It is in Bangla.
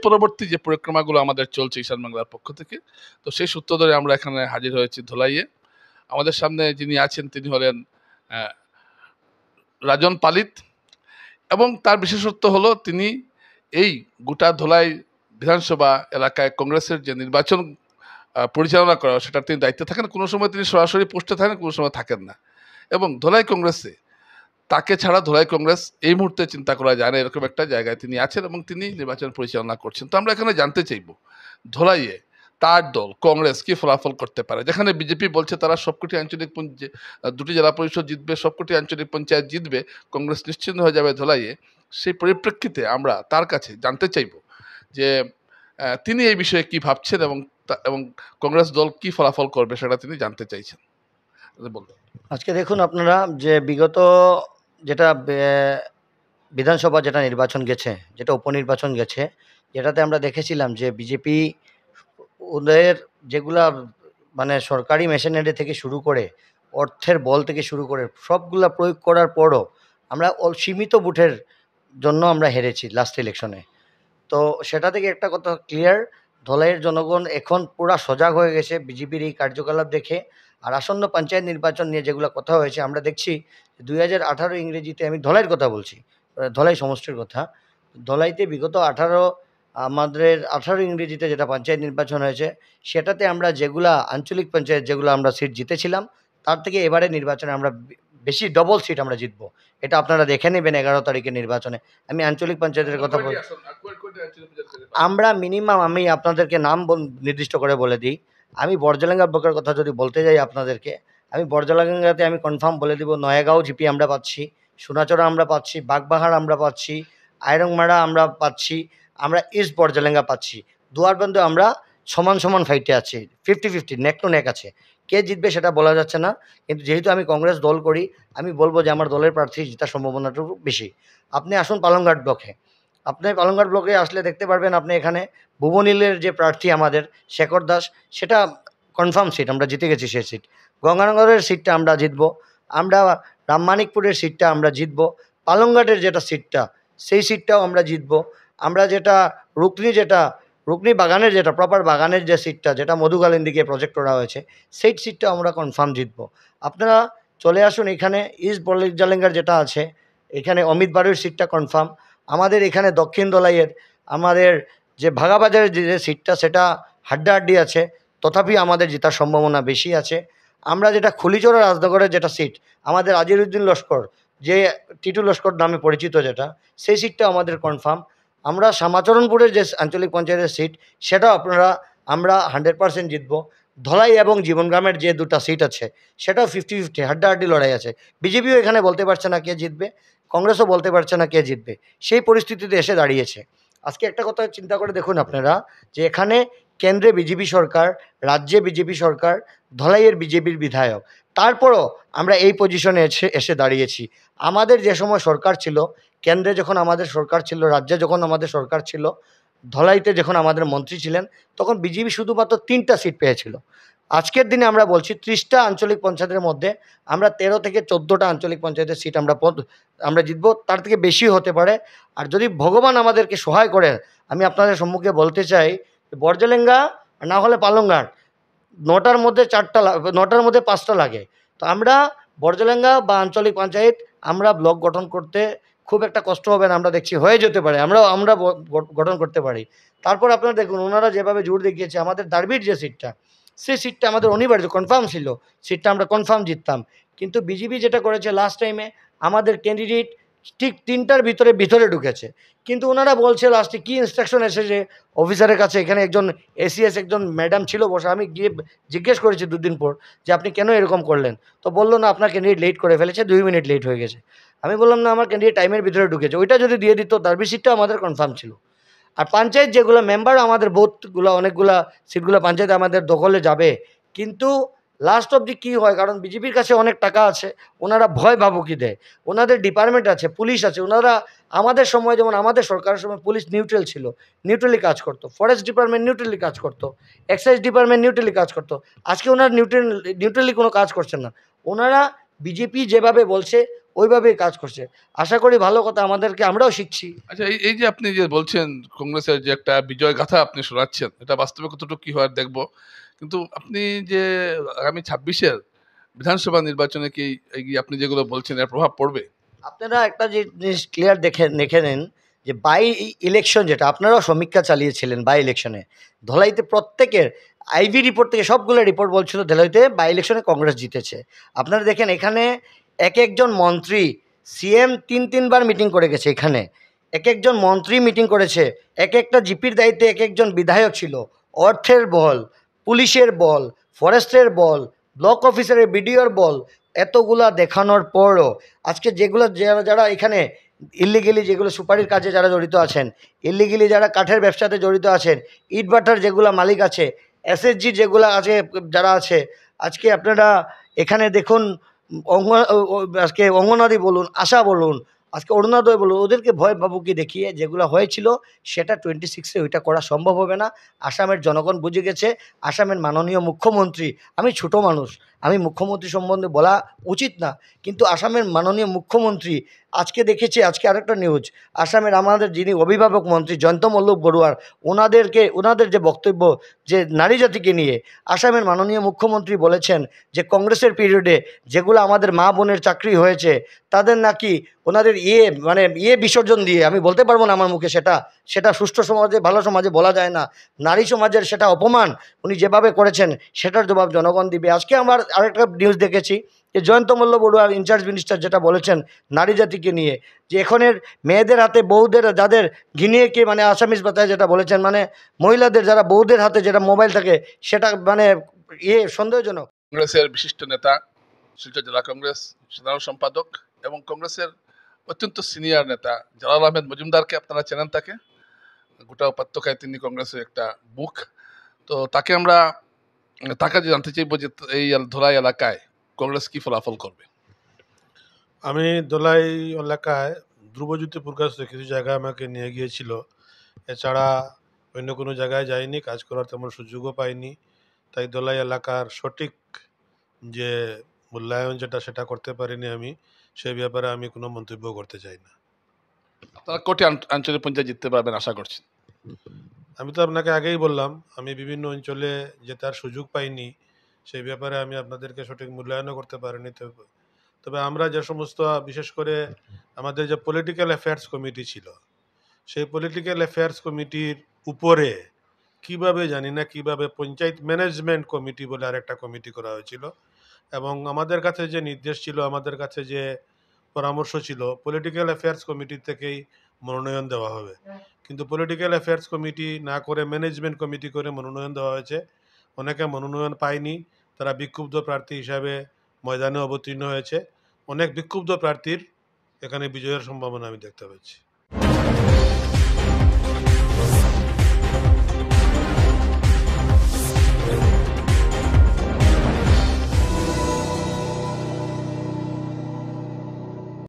পরবর্তী যে পরিক্রমাগুলো আমাদের চলছে ঈশান বাংলার পক্ষ থেকে, তো সেই সূত্র ধরে আমরা এখানে হাজির হয়েছি ধুলাইয়ে। আমাদের সামনে যিনি আছেন তিনি হলেন রাজন পালিত, এবং তার বিশেষত্ব হলো তিনি এই গোটা ধুলাই বিধানসভা এলাকায় কংগ্রেসের যে নির্বাচন পরিচালনা করা সেটা তিনি দায়িত্বে থাকেন। কোনো সময় তিনি সরাসরি পোস্টে থাকেন, কোনো সময় থাকেন না। এবং ধুলাই কংগ্রেসে তাকে ছাড়া ধুলাই কংগ্রেস এই মুহূর্তে চিন্তা করা যায় না, এরকম একটা জায়গায় তিনি আছেন এবং তিনি নির্বাচন পরিচালনা করছেন। তো আমরা এখানে জানতে চাইব ধুলাইয়ে তার দল কংগ্রেস কি ফলাফল করতে পারে, যেখানে বিজেপি বলছে তারা সবকটি আঞ্চলিক দুটি জেলা পরিষদ জিতবে, সবকটি আঞ্চলিক পঞ্চায়েত জিতবে, কংগ্রেস নিশ্চিন্ন হয়ে যাবে ধুলাইয়ে। সেই পরিপ্রেক্ষিতে আমরা তার কাছে জানতে চাইব যে তিনি এই বিষয়ে কি ভাবছেন এবং কংগ্রেস দল কি ফলাফল করবে সেটা তিনি জানতে চাইছেন। বলবেন। আজকে দেখুন আপনারা যে বিগত যেটা বিধানসভা যেটা নির্বাচন গেছে, যেটা উপনির্বাচন গেছে, যেটাতে আমরা দেখেছিলাম যে বিজেপি ওদের যেগুলা মানে সরকারি মেশিনারি থেকে শুরু করে অর্থের বল থেকে শুরু করে সবগুলা প্রয়োগ করার পরও আমরা সীমিত ভোটের জন্য আমরা হেরেছি লাস্ট ইলেকশনে। তো সেটা থেকে একটা কথা ক্লিয়ার, ধলাইয়ের জনগণ এখন পুরা সজাগ হয়ে গেছে বিজেপির এই কার্যকলাপ দেখে। আর আসন্ন পঞ্চায়েত নির্বাচন নিয়ে যেগুলো কথা হয়েছে আমরা দেখছি 2018 ইংরেজিতে, আমি ধলাইয়ের কথা বলছি, ধলাই সমষ্টির কথা, ধলাইতে বিগত আমাদের 18 ইংরেজিতে যেটা পঞ্চায়েত নির্বাচন হয়েছে সেটাতে আমরা যেগুলা আঞ্চলিক পঞ্চায়েত যেগুলো আমরা সিট জিতেছিলাম তার থেকে এবারে নির্বাচনে আমরা বেশি ডবল সিট আমরা জিতবো। এটা আপনারা দেখে নেবেন 11 তারিখের নির্বাচনে। আমি আঞ্চলিক পঞ্চায়েতের কথা বল, আমরা মিনিমাম, আমি আপনাদেরকে নাম নির্দিষ্ট করে বলে দিই। আমি বর্জলেঙ্গা ব্লকের কথা যদি বলতে যাই আপনাদেরকে, আমি বর্জলেঙ্গাতে আমি কনফার্ম বলে দিব, নয়াগাঁও জিপি আমরা পাচ্ছি, সোনাচড়া আমরা পাচ্ছি, বাগবাহার আমরা পাচ্ছি, আয়রংমারা আমরা পাচ্ছি, আমরা ইস্ট বর্জলেঙ্গা পাচ্ছি। দুয়ারবন্ধে আমরা সমান সমান ফাইটে আছি, 50-50 নেক টু নেক আছে। কে জিতবে সেটা বলা যাচ্ছে না, কিন্তু যেহেতু আমি কংগ্রেস দল করি আমি বলবো যে আমার দলের প্রার্থী জেতার সম্ভাবনাটুকু বেশি। আপনি আসুন পালংঘাট ব্লকে, আপনি পালংঘাট ব্লকে আসলে দেখতে পারবেন আপনি এখানে ভুবনীলের যে প্রার্থী আমাদের শেখর দাস, সেটা কনফার্ম সিট, আমরা জিতে গেছি সেই সিট। গঙ্গানগরের সিটটা আমরা জিতবো, আমরা রামমানিকপুরের সিটটা আমরা জিতবো, পালংঘাটের যেটা সিটটা সেই সিটটাও আমরা জিতবো। আমরা যেটা রুকনি বাগানের যেটা প্রপার বাগানের যে সিটটা, যেটা মধুকালীন দিকে প্রজেক্ট করা হয়েছে, সেই সিটটা আমরা কনফার্ম জিতবো। আপনারা চলে আসুন এখানে। ইস্ট বর্জলেঙ্গার যেটা আছে এখানে অমিত বাড়ির সিটটা কনফার্ম। আমাদের এখানে দক্ষিণ দলাইয়ের আমাদের যে ভাগাবাজারের যে সিটটা সেটা হাড্ডাহাড্ডি আছে, তথাপি আমাদের জেতার সম্ভাবনা বেশি আছে। আমরা যেটা খুলিচড়া রাজনগরের যেটা সিট, আমাদের আজিরুদ্দিন লস্কর যে টিটু লস্কর নামে পরিচিত যেটা, সেই সিটটা আমাদের কনফার্ম। আমরা শ্যামাচরণপুরের যে আঞ্চলিক পঞ্চায়েতের সিট সেটাও আমরা 100% জিতবো। ধলাই এবং জীবনগ্রামের যে দুটো সিট আছে সেটাও 50-50 হাড্ডাহাড্ডি লড়াই আছে। বিজেপিও এখানে বলতে পারছে না কে জিতবে, কংগ্রেসও বলতে পারছে না কে জিতবে, সেই পরিস্থিতিতে এসে দাঁড়িয়েছে। আজকে একটা কথা চিন্তা করে দেখুন আপনারা যে এখানে কেন্দ্রে বিজেপি সরকার, রাজ্যে বিজেপি সরকার, ধলাইয়ের বিজেপির বিধায়ক, তারপরও আমরা এই পজিশনে এসে দাঁড়িয়েছি। আমাদের যে সময় সরকার ছিল, কেন্দ্রে যখন আমাদের সরকার ছিল, রাজ্যে যখন আমাদের সরকার ছিল, ধলাইতে যখন আমাদের মন্ত্রী ছিলেন, তখন বিজেপি শুধুমাত্র 3টা সিট পেয়েছিল। আজকের দিনে আমরা বলছি 30টা আঞ্চলিক পঞ্চায়েতের মধ্যে আমরা 13 থেকে 14টা আঞ্চলিক পঞ্চায়েতের সিট আমরা জিতবো, তার থেকে বেশি হতে পারে। আর যদি ভগবান আমাদেরকে সহায় করে, আমি আপনাদের সম্মুখে বলতে চাই বর্জলেঙ্গা না হলে পালংঘাট 9টার মধ্যে 9টার মধ্যে 5টা লাগে, তো আমরা বর্জলেঙ্গা বা আঞ্চলিক পঞ্চায়েত আমরা ব্লক গঠন করতে খুব একটা কষ্ট হবে না, আমরা দেখছি হয়ে যেতে পারে, আমরা গঠন করতে পারি। তারপর আপনারা দেখুন ওনারা যেভাবে জোর দেখিয়েছে, আমাদের দারবির যে সিটটা, সেই সিটটা আমাদের অনিবার্য কনফার্ম ছিল, সিটটা আমরা কনফার্ম জিততাম। কিন্তু বিজেপি যেটা করেছে লাস্ট টাইমে, আমাদের ক্যান্ডিডেট ঠিক 3টার ভিতরে ঢুকেছে, কিন্তু ওনারা বলছে লাস্টে কি ইনস্ট্রাকশন এসেছে অফিসারের কাছে, এখানে একজন এসিএস একজন ম্যাডাম ছিল বসে, আমি গিয়ে জিজ্ঞেস করেছি 2 দিন পর যে আপনি কেন এরকম করলেন, তো বললো না আপনার ক্যান্ডিডেট লেট করে ফেলেছে, 2 মিনিট লেট হয়ে গেছে। আমি বললাম না আমার ক্যান্ডিডেট টাইমের ভিতরে ঢুকেছে, ওইটা যদি দিয়ে দিত দারবি সিটটা আমাদের কনফার্ম ছিল। আর পঞ্চায়েত যেগুলো মেম্বার আমাদের বুথগুলো অনেকগুলা সিটগুলো পঞ্চায়েত আমাদের দখলে যাবে, কিন্তু লাস্ট অবধি কী হয়, কারণ বিজেপির কাছে অনেক টাকা আছে, ওনারা ভয় ভাবুকি দেয়, ওনাদের ডিপার্টমেন্ট আছে, পুলিশ আছে, ওনারা আমাদের সময় যেমন আমাদের সরকারের সময় পুলিশ নিউট্রাল ছিল, নিউট্রালি কাজ করতো, ফরেস্ট ডিপার্টমেন্ট নিউট্রালি কাজ করতো, এক্সাইজ ডিপার্টমেন্ট নিউট্রালি কাজ করতো। আজকে ওনারা নিউট্রালি কোনো কাজ করছেন না, ওনারা বিজেপি যেভাবে বলছে ওইভাবেই কাজ করছে। আশা করি ভালো কথা, আমাদেরকে আমরাও শিখছি। আচ্ছা, এই এই যে আপনি যে বলছেন কংগ্রেসের যে একটা বিজয় গাথা আপনি শোনাচ্ছেন, এটা বাস্তবে কতটুকু কি হয় দেখবো। কিন্তু আপনি যে আগামী 26-এর বিধানসভা নির্বাচনে কি এই যে আপনি যেগুলো বলছেন এর প্রভাব পড়বে? আপনারা একটা যে জিনিস ক্লিয়ার দেখে নেন যে ইলেকশন যেটা আপনারাও সমীক্ষা চালিয়েছিলেন বাই ইলেকশনে, ধলাইতে প্রত্যেকের আইভি রিপোর্ট থেকে সবগুলো রিপোর্ট বলছিল ধলাইতে বাই ইলেকশনে কংগ্রেস জিতেছে। আপনারা দেখেন এখানে এক একজন মন্ত্রী, সিএম 3 বার মিটিং করে গেছে এখানে, এক একজন মন্ত্রী মিটিং করেছে, এক একটা জিপির দায়িত্বে এক একজন বিধায়ক ছিল। অর্থের বল, পুলিশের বল, ফরেস্টের বল, ব্লক অফিসারের বিডিওর বল, এতগুলা দেখানোর পরও আজকে যেগুলো যারা যারা এখানে ইলিগেলি যেগুলো সুপারির কাজে যারা জড়িত আছেন, ইলিগেলি যারা কাঠের ব্যবসাতে জড়িত আছেন, ইটভাটার যেগুলো মালিক আছে, এসএসজি যেগুলো আছে যারা আছে, আজকে আপনারা এখানে দেখুন আজকে অঙ্গনারী বলুন, আশা বলুন, আজকে অরুণোদয় বলুন, ওদেরকে ভয় ভাবুকি দেখিয়ে যেগুলো হয়েছিল সেটা 26-এ ওইটা করা সম্ভব হবে না। আসামের জনগণ বুঝে গেছে। আসামের মাননীয় মুখ্যমন্ত্রী, আমি ছোট মানুষ, আমি মুখ্যমন্ত্রী সম্বন্ধে বলা উচিত না, কিন্তু আসামের মাননীয় মুখ্যমন্ত্রী আজকে দেখেছি, আজকে আরেকটা নিউজ, আসামের আমাদের যিনি অভিভাবক মন্ত্রী জয়ন্ত মল্লক বড়ুয়ার, ওনাদের যে বক্তব্য যে নারী জাতিকে নিয়ে, আসামের মাননীয় মুখ্যমন্ত্রী বলেছেন যে কংগ্রেসের পিরিয়ডে যেগুলো আমাদের মা বোনের চাকরি হয়েছে তাদের নাকি ওনাদের বিসর্জন দিয়ে, আমি বলতে পারবো না আমার মুখে, সেটা সুষ্ঠু সমাজে ভালো সমাজে বলা যায় না, নারী সমাজের সেটা অপমান উনি যেভাবে করেছেন সেটার জবাব জনগণ দিবে। আজকে আমার আরেকটা নিউজ দেখেছি যে জয়ন্ত মল্ল বড়ুয়া ইনচার্জ মিনিস্টার যেটা বলেছেন নারী জাতিকে নিয়ে, যে এখনের মেয়েদের হাতে বউদের যাদের ঘিনিয়ে মানে আসামিস বাতায় যেটা বলেছেন, মানে মহিলাদের যারা বউদের হাতে যেটা মোবাইল থাকে সেটা মানে সন্দেহজনক। কংগ্রেসের বিশিষ্ট নেতা, শিলচর জেলা কংগ্রেস সাধারণ সম্পাদক এবং কংগ্রেসের অত্যন্ত সিনিয়র নেতা জালাল আহমেদ মজুমদারকে আপনারা চেনেন। তাকে গোটা উপত্যকায় তিনি কংগ্রেসের একটা মুখ। তো তাকে জানতে চাইবো যে এই ধলাই এলাকায় কংগ্রেস কি ফলাফল করবে। আমি দোলাই এলাকায় ধ্রুবজ্যোতিপুর কাছে কিছু জায়গায় আমাকে নিয়ে গিয়েছিল, এছাড়া অন্য কোনো জায়গায় যাইনি, কাজ করার তেমন সুযোগও পাইনি। তাই দোলাই এলাকার সঠিক যে মূল্যায়ন সেটা করতে পারিনি আমি, সেই ব্যাপারে আমি কোনো মন্তব্য করতে চাই না। আপনারা কোটি আঞ্চলিক পঞ্চায়েত জিততে পারবেন আশা করছেন? আমি তো আপনাকে আগেই বললাম, আমি বিভিন্ন অঞ্চলে জেতার সুযোগ পাইনি, সেই ব্যাপারে আমি আপনাদেরকে সঠিক মূল্যায়নও করতে পারিনি। তবে আমরা যে সমস্ত, বিশেষ করে আমাদের যে পলিটিক্যাল অ্যাফেয়ার্স কমিটি ছিল, সেই পলিটিক্যাল অ্যাফেয়ার্স কমিটির উপরে কিভাবে জানি না কিভাবে পঞ্চায়েত ম্যানেজমেন্ট কমিটি বলে আরেকটা কমিটি করা হয়েছিল, এবং আমাদের কাছে যে নির্দেশ ছিল, আমাদের কাছে যে পরামর্শ ছিল, পলিটিক্যাল অ্যাফেয়ার্স কমিটি থেকেই মনোনয়ন দেওয়া হবে। কিন্তু পলিটিক্যাল অ্যাফেয়ার্স কমিটি না করে ম্যানেজমেন্ট কমিটি করে মনোনয়ন দেওয়া হয়েছে। অনেকে মনোনয়ন পায়নি, তারা বিক্ষুব্ধ প্রার্থী হিসাবে ময়দানে অবতীর্ণ হয়েছে। অনেক বিক্ষুব্ধ প্রার্থীর এখানে বিজয়ের সম্ভাবনা আমি দেখতে পাচ্ছি।